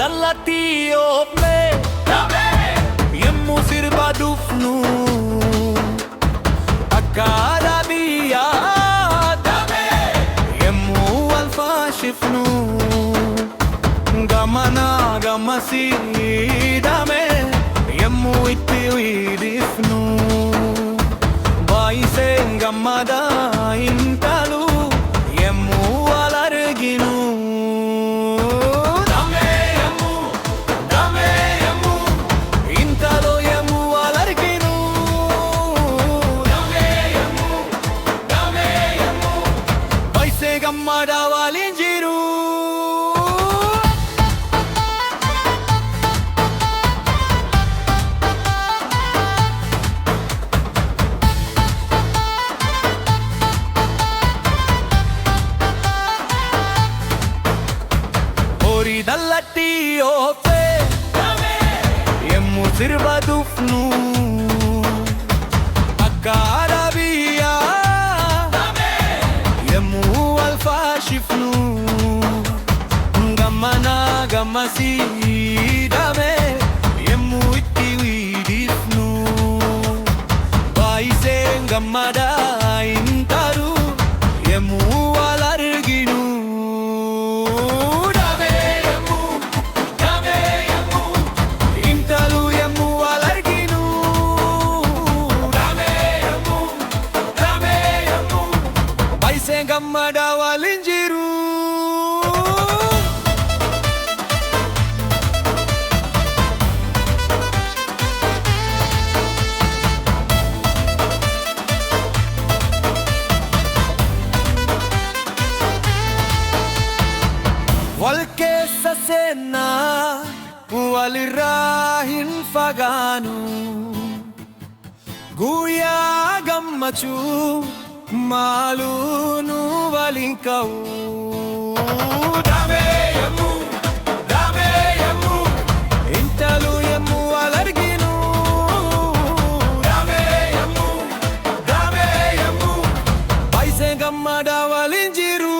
dalla tio me Yemmu sirba dufnu Akkada biya Yemmu alfa shifnu Gamana gamasi dame Yemmu itti widifnu Baise gamada intalu Yemmu alarginu Gammada walinjiru Ori dallati ofe Yemmu sirba dufnu Akkada biya Shifnu Gamana gamasi dame Yemmu itti widifnu Baise gamada intaru Yemmu alarginu Dame yemmu intalu yemmu alarginu Dame yemmu Baise gamada walinjiru Walkeessa seenaa walirraa hin fagaanu Guyyaa gammachuu maaluu nu waliin ka'u Dame yemmu intalu yemmu alarginu Dame yemmu baise gammada waliin jiru